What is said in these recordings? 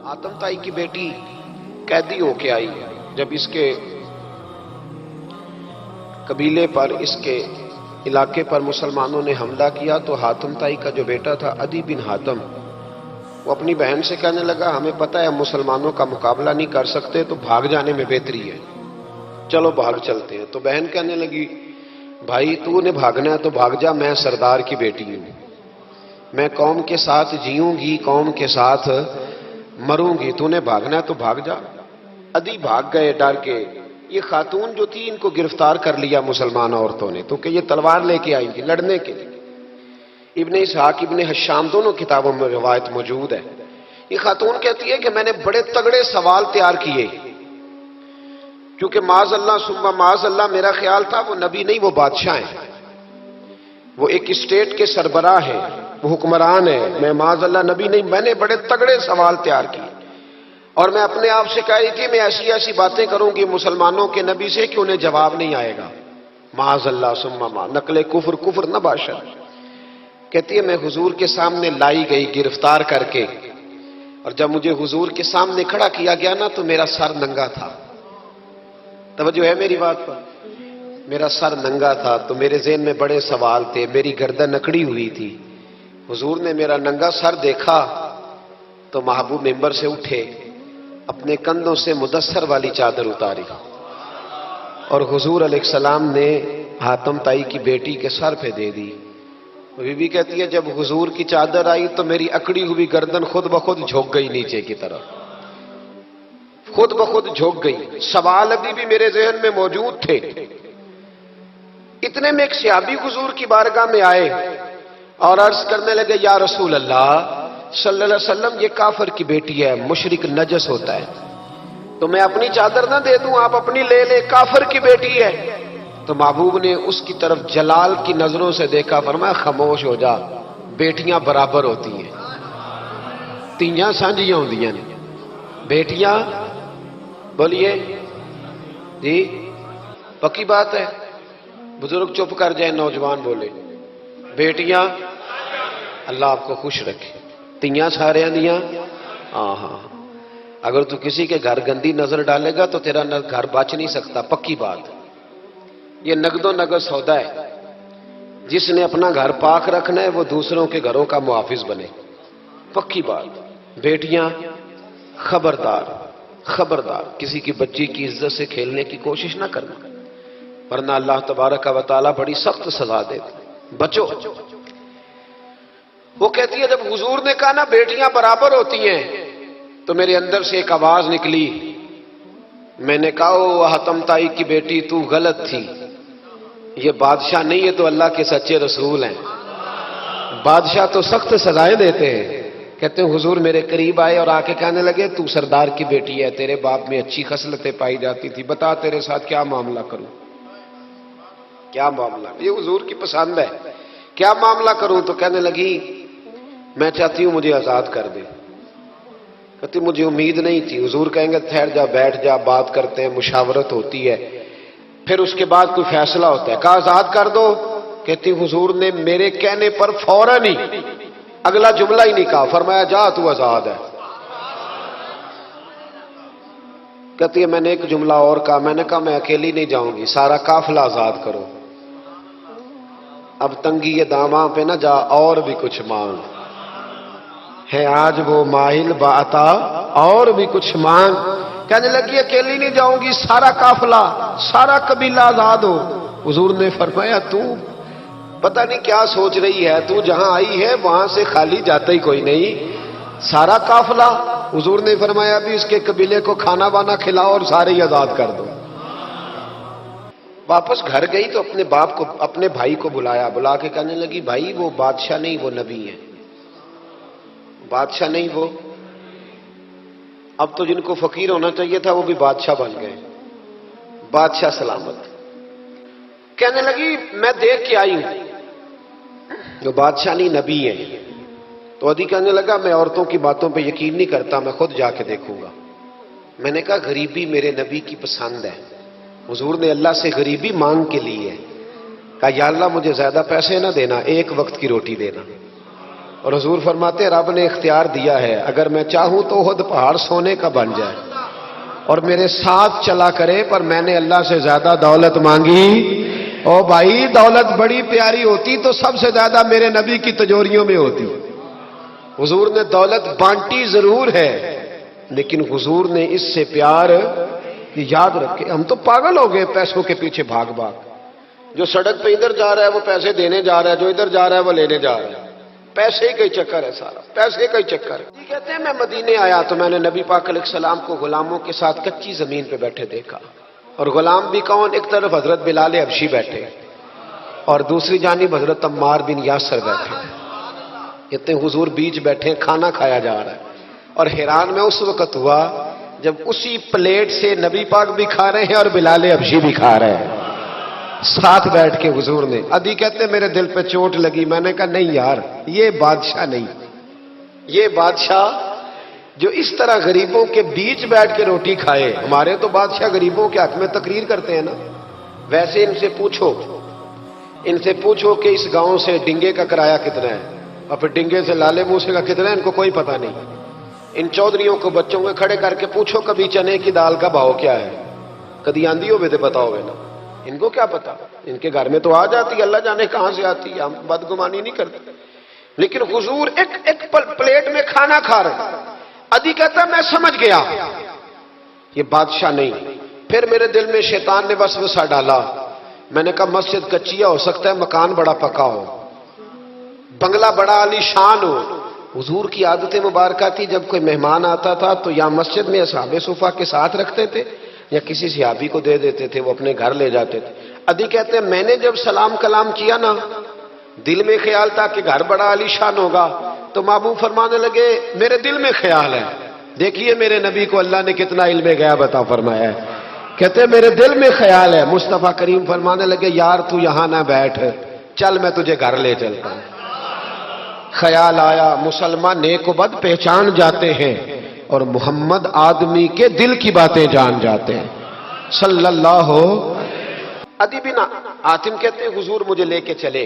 آتم تائی کی بیٹی قیدی ہو کے آئی ہے. جب اس کے قبیلے پر، اس کے علاقے پر مسلمانوں نے حملہ کیا تو حاتم تائی کا جو بیٹا تھا عدی بن حاتم، وہ اپنی بہن سے کہنے لگا ہمیں پتہ ہے ہم مسلمانوں کا مقابلہ نہیں کر سکتے تو بھاگ جانے میں بہتری ہے، چلو بھاگ چلتے ہیں. تو بہن کہنے لگی بھائی تو نے بھاگنا ہے تو بھاگ جا، میں سردار کی بیٹی ہوں، میں قوم کے ساتھ جیوں گی، قوم کے ساتھ مروں گی، تو نے بھاگنا ہے تو بھاگ جا. عدی بھاگ گئے ڈر کے. یہ خاتون جو تھی ان کو گرفتار کر لیا مسلمان عورتوں نے، تو کہ یہ تلوار لے کے آئی تھی لڑنے کے لیے. ابن اسحاق ابن حشام دونوں کتابوں میں روایت موجود ہے. یہ خاتون کہتی ہے کہ میں نے بڑے تگڑے سوال تیار کیے، کیونکہ معاذ اللہ ثم معاذ اللہ میرا خیال تھا وہ نبی نہیں، وہ بادشاہ ہیں، وہ ایک اسٹیٹ کے سربراہ ہیں، وہ حکمران ہے، میں معاذ اللہ نبی نہیں. میں نے بڑے تگڑے سوال تیار کیے اور میں اپنے آپ سے کہہ رہی تھی میں ایسی ایسی باتیں کروں گی مسلمانوں کے نبی سے کہ انہیں جواب نہیں آئے گا. معاذ اللہ ثم معاذ، نقل کفر کفر نہ باشد. کہتی ہے میں حضور کے سامنے لائی گئی گرفتار کر کے، اور جب مجھے حضور کے سامنے کھڑا کیا گیا نا تو میرا سر ننگا تھا. توجہ ہے میری بات پر؟ میرا سر ننگا تھا تو میرے ذہن میں بڑے سوال تھے، میری گردن اکڑی ہوئی تھی. حضور نے میرا ننگا سر دیکھا تو محبوب ممبر سے اٹھے، اپنے کندھوں سے مدثر والی چادر اتاری اور حضور علیہ السلام نے حاتم تائی کی بیٹی کے سر پہ دے دی. بی بی کہتی ہے جب حضور کی چادر آئی تو میری اکڑی ہوئی گردن خود بخود جھک گئی نیچے کی طرف، خود بخود جھک گئی. سوال ابھی بھی میرے ذہن میں موجود تھے. اتنے میں ایک صحابی حضور کی بارگاہ میں آئے اور عرض کرنے لگے یا رسول اللہ صلی اللہ علیہ وسلم یہ کافر کی بیٹی ہے، مشرک نجس ہوتا ہے، تو میں اپنی چادر نہ دے دوں، آپ اپنی لے لے، کافر کی بیٹی ہے. تو محبوب نے اس کی طرف جلال کی نظروں سے دیکھا، فرمایا خاموش ہو جا، بیٹیاں برابر ہوتی ہیں، تیاں سانجیاں ہوندیاں نے، بیٹیاں بولیے جی پکی بات ہے. بزرگ چپ کر جائیں، نوجوان بولے بیٹیاں. اللہ آپ کو خوش رکھے. تیاں سارے دیاں. ہاں ہاں، اگر تو کسی کے گھر گندی نظر ڈالے گا تو تیرا گھر بچ نہیں سکتا، پکی بات. یہ نقد و نقد سودا ہے. جس نے اپنا گھر پاک رکھنا ہے وہ دوسروں کے گھروں کا محافظ بنے، پکی بات. بیٹیاں خبردار خبردار، کسی کی بچی کی عزت سے کھیلنے کی کوشش نہ کرنا، ورنہ اللہ تبارک و تعالیٰ بڑی سخت سزا دیتا. بچو. وہ کہتی ہے جب حضور نے کہا نا بیٹیاں برابر ہوتی ہیں تو میرے اندر سے ایک آواز نکلی. میں نے کہا او حاتم تائی کی بیٹی تو غلط تھی، یہ بادشاہ نہیں ہے تو اللہ کے سچے رسول ہیں. بادشاہ تو سخت سزائیں دیتے ہیں. کہتے ہیں حضور میرے قریب آئے اور آ کے کہنے لگے تو سردار کی بیٹی ہے، تیرے باپ میں اچھی خصلتیں پائی جاتی تھی، بتا تیرے ساتھ کیا معاملہ کروں، کیا معاملہ. یہ حضور کی پسند ہے، کیا معاملہ کروں. تو کہنے لگی میں چاہتی ہوں مجھے آزاد کر دے. کہتی مجھے امید نہیں تھی. حضور کہیں گے ٹھہر جا، بیٹھ جا، بات کرتے ہیں، مشاورت ہوتی ہے، پھر اس کے بعد کوئی فیصلہ ہوتا ہے. کہا آزاد کر دو. کہتی حضور نے میرے کہنے پر فوراً ہی اگلا جملہ ہی نہیں کہا، فرمایا جا تو آزاد ہے. کہتی ہے میں نے ایک جملہ اور کہا، میں نے کہا میں اکیلی نہیں جاؤں گی، سارا قافلہ آزاد کرو. اب تنگی یہ داماں پہ نہ جا، اور بھی کچھ مانگ ہے آج وہ ماہل باتا، اور بھی کچھ مانگ. کہنے لگی اکیلی نہیں جاؤں گی، سارا قافلہ سارا قبیلہ آزاد ہو. حضور نے فرمایا تو پتہ نہیں کیا سوچ رہی ہے، تو جہاں آئی ہے وہاں سے خالی جاتا ہی کوئی نہیں، سارا قافلہ. حضور نے فرمایا بھی اس کے قبیلے کو کھانا وانا کھلاؤ اور سارے ہی آزاد کر دو. واپس گھر گئی تو اپنے باپ کو، اپنے بھائی کو بلایا، بلا کے کہنے لگی بھائی وہ بادشاہ نہیں وہ نبی ہے، بادشاہ نہیں وہ. اب تو جن کو فقیر ہونا چاہیے تھا وہ بھی بادشاہ بن گئے. بادشاہ سلامت. کہنے لگی میں دیکھ کے آئی ہوں جو بادشاہ نہیں نبی ہے. تو عدی کہنے لگا میں عورتوں کی باتوں پہ یقین نہیں کرتا، میں خود جا کے دیکھوں گا. میں نے کہا غریبی میرے نبی کی پسند ہے. حضور نے اللہ سے غریبی مانگ کے لی ہے. کہا یا اللہ مجھے زیادہ پیسے نہ دینا، ایک وقت کی روٹی دینا. اور حضور فرماتے رب نے اختیار دیا ہے، اگر میں چاہوں تو احد پہاڑ سونے کا بن جائے اور میرے ساتھ چلا کرے، پر میں نے اللہ سے زیادہ دولت مانگی۔ او بھائی دولت بڑی پیاری ہوتی تو سب سے زیادہ میرے نبی کی تجوریوں میں ہوتی۔ حضور نے دولت بانٹی ضرور ہے، لیکن حضور نے اس سے پیار کہ یاد رکھے ہم تو پاگل ہو گئے پیسوں کے پیچھے بھاگ بھاگ۔ جو سڑک پہ ادھر جا رہا ہے وہ پیسے دینے جا رہا ہے، جو ادھر جا رہا ہے وہ لینے جا رہا ہے۔ پیسے کا ہی چکر ہے، سارا پیسے کا ہی چکر ہے۔ کہتے ہیں میں مدینے آیا تو میں نے نبی پاک علیہ السلام کو غلاموں کے ساتھ کچی زمین پہ بیٹھے دیکھا، اور غلام بھی کون؟ ایک طرف حضرت بلال حبشی بیٹھے اور دوسری جانب حضرت عمار بن یاسر بیٹھے۔ کہتے ہیں حضور بیچ بیٹھے، کھانا کھایا جا رہا ہے، اور حیران میں اس وقت ہوا جب اسی پلیٹ سے نبی پاک بھی کھا رہے ہیں اور بلال حبشی بھی کھا رہے ہیں ساتھ بیٹھ کے حضور نے۔ ادھی کہتے ہیں میرے دل پہ چوٹ لگی، میں نے کہا نہیں یار، یہ بادشاہ نہیں، یہ بادشاہ جو اس طرح غریبوں کے بیچ بیٹھ کے روٹی کھائے۔ ہمارے تو بادشاہ غریبوں کے حق میں تقریر کرتے ہیں نا۔ ویسے ان سے پوچھو کہ اس گاؤں سے ڈنگے کا کرایہ کتنا ہے، اور پھر ڈنگے سے لالے موسے کا کتنا ہے، ان کو کوئی پتہ نہیں۔ ان چودھریوں کو بچوں کو کھڑے کر کے پوچھو کبھی چنے کی دال کا بھاؤ کیا ہے، کدی آندھی ہو تو پتا ہوگا نا، ان کو کیا پتا؟ ان کے گھر میں تو آ جاتی، اللہ جانے کہاں سے آتی ہے، ہم بدگمانی نہیں کرتے۔ لیکن حضور ایک پلیٹ میں کھانا کھا رہے۔ ادھی کہتا میں سمجھ گیا یہ بادشاہ نہیں۔ پھر میرے دل میں شیطان نے وسوسہ ڈالا، میں نے کہا مسجد کچیا ہو سکتا ہے، مکان بڑا پکا ہو، بنگلہ بڑا عالی شان ہو۔ حضور کی عادت مبارکہ تھی جب کوئی مہمان آتا تھا تو یا مسجد میں اصحاب صفہ کے ساتھ رکھتے تھے یا کسی صحابی کو دے دیتے تھے، وہ اپنے گھر لے جاتے تھے۔ ادھی کہتے ہیں میں نے جب سلام کلام کیا نا، دل میں خیال تھا کہ گھر بڑا عالی شان ہوگا، تو محبوب فرمانے لگے میرے دل میں خیال ہے۔ دیکھیے میرے نبی کو اللہ نے کتنا علم غیب عطا فرمایا ہے۔ کہتے ہیں میرے دل میں خیال ہے۔ مصطفیٰ کریم فرمانے لگے یار تو یہاں نہ بیٹھ، چل میں تجھے گھر لے چلتا ہوں۔ خیال آیا مسلمان نیک و بد پہچان جاتے ہیں، اور محمد آدمی کے دل کی باتیں جان جاتے ہیں صلی اللہ۔ ادی بن حاتم کہتے ہیں حضور مجھے لے کے چلے۔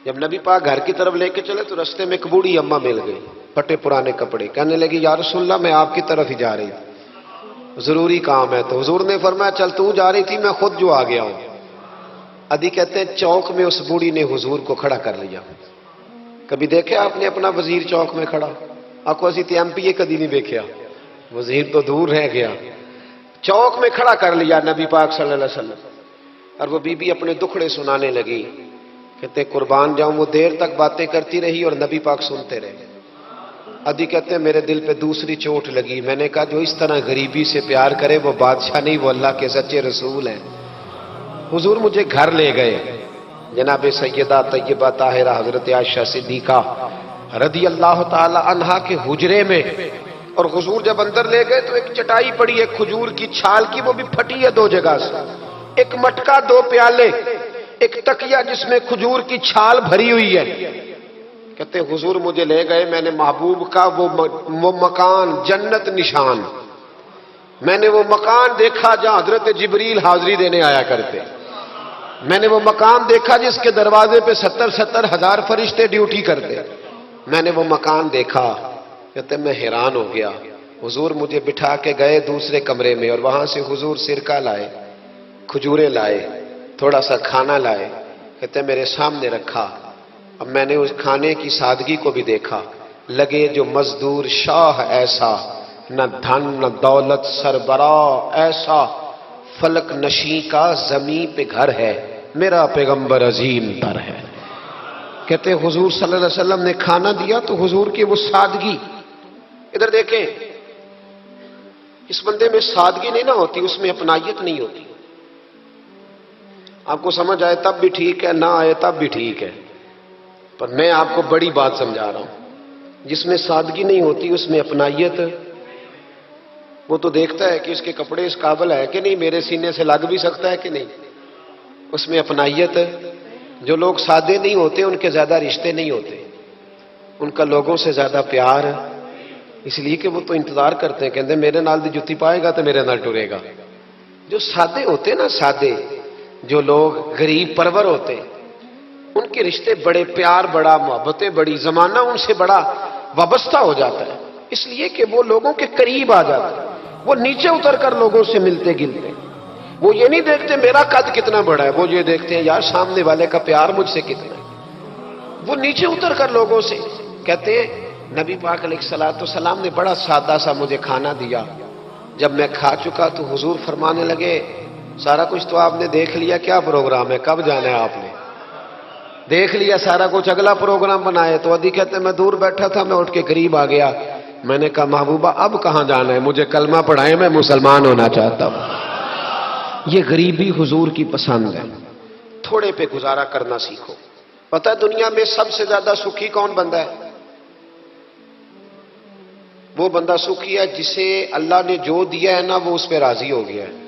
جب نبی پاک گھر کی طرف لے کے چلے تو رستے میں ایک بوڑھی اماں مل گئی، پھٹے پرانے کپڑے، کہنے لگی یا رسول اللہ میں آپ کی طرف ہی جا رہی تھی، ضروری کام ہے۔ تو حضور نے فرمایا چل تو جا رہی تھی، میں خود جو آ گیا ہوں۔ ادی کہتے ہیں چوک میں اس بوڑھی نے حضور کو کھڑا کر لیا۔ کبھی دیکھا آپ نے اپنا وزیر چوک میں کھڑا؟ آپ کو اسی ایم پی اے کدی نہیں دیکھا، وزیر تو دور رہ گیا۔ چوک میں کھڑا کر لیا نبی پاک صلی اللہ علیہ وسلم، اور وہ بی بی اپنے دکھڑے سنانے لگی۔ کہتے قربان جاؤں وہ دیر تک باتیں کرتی رہی اور نبی پاک سنتے رہے۔ ادھی کہتے ہیں میرے دل پہ دوسری چوٹ لگی، میں نے کہا جو اس طرح غریبی سے پیار کرے وہ بادشاہ نہیں، وہ اللہ کے سچے رسول ہیں۔ حضور مجھے گھر لے گئے، جناب سیدہ طیبہ طاہرہ حضرت عائشہ صدیقہ رضی اللہ تعالی عنہا کے حجرے میں، اور حضور جب اندر لے گئے تو ایک چٹائی پڑی ہے کھجور کی چھال کی، وہ بھی پھٹی ہے دو جگہ سے، ایک مٹکا، دو پیالے، ایک تکیہ جس میں کھجور کی چھال بھری ہوئی ہے۔ کہتے حضور مجھے لے گئے، میں نے محبوب کا وہ مکان جنت نشان، میں نے وہ مکان دیکھا جہاں حضرت جبریل حاضری دینے آیا کرتے، میں نے وہ مکان دیکھا جس کے دروازے پہ 70 ہزار فرشتے ڈیوٹی کرتے، میں نے وہ مکان دیکھا۔ کہتے میں حیران ہو گیا۔ حضور مجھے بٹھا کے گئے دوسرے کمرے میں، اور وہاں سے حضور سرکہ لائے، کھجوریں لائے، تھوڑا سا کھانا لائے، کہتے میرے سامنے رکھا۔ اب میں نے اس کھانے کی سادگی کو بھی دیکھا، لگے جو مزدور شاہ ایسا، نہ دھن نہ دولت سربراہ ایسا، فلک نشیں کا زمین پہ گھر ہے، میرا پیغمبر عظیم تر ہے۔ کہتے حضور صلی اللہ علیہ وسلم نے کھانا دیا تو حضور کی وہ سادگی، ادھر دیکھیں اس بندے میں سادگی نہیں نہ ہوتی، اس میں اپنائیت نہیں ہوتی۔ آپ کو سمجھ آئے تب بھی ٹھیک ہے، نہ آئے تب بھی ٹھیک ہے، پر میں آپ کو بڑی بات سمجھا رہا ہوں۔ جس میں سادگی نہیں ہوتی اس میں اپنائیت، وہ تو دیکھتا ہے کہ اس کے کپڑے اس قابل ہے کہ نہیں، میرے سینے سے لگ بھی سکتا ہے کہ نہیں، اس میں اپنائیت۔ جو لوگ سادے نہیں ہوتے ان کے زیادہ رشتے نہیں ہوتے، ان کا لوگوں سے زیادہ پیار، اس لیے کہ وہ تو انتظار کرتے ہیں، کہتے ہیں میرے نال دی جتی پائے گا تو میرے نال ٹرے گا۔ جو سادے ہوتے نا، سادے جو لوگ غریب پرور ہوتے، ان کے رشتے بڑے پیار بڑا محبتیں بڑی زمانہ ان سے بڑا وابستہ ہو جاتا ہے، اس لیے کہ وہ لوگوں کے قریب آ جاتا ہے، وہ نیچے اتر کر لوگوں سے ملتے گلتے، وہ یہ نہیں دیکھتے میرا قد کتنا بڑا ہے، وہ یہ دیکھتے ہیں یار سامنے والے کا پیار مجھ سے کتنا ہے۔ وہ نیچے اتر کر لوگوں سے کہتے ہیں نبی پاک علیہ الصلوۃ والسلام نے بڑا سادہ سا مجھے کھانا دیا، جب میں کھا چکا تو حضور فرمانے لگے سارا کچھ تو آپ نے دیکھ لیا، کیا پروگرام ہے، کب جانا ہے آپ نے؟ دیکھ لیا سارا کچھ، اگلا پروگرام بنائے۔ تو ادی کہتے ہیں میں دور بیٹھا تھا، میں اٹھ کے قریب آ گیا، میں نے کہا محبوبہ اب کہاں جانا ہے، مجھے کلمہ پڑھائیں، میں مسلمان ہونا چاہتا ہوں۔ یہ غریبی حضور کی پسند ہے، تھوڑے پہ گزارا کرنا سیکھو۔ پتہ ہے دنیا میں سب سے زیادہ سکھی کون بندہ ہے؟ وہ بندہ سکھی ہے جسے اللہ نے جو دیا ہے نا وہ اس پہ راضی ہو گیا ہے۔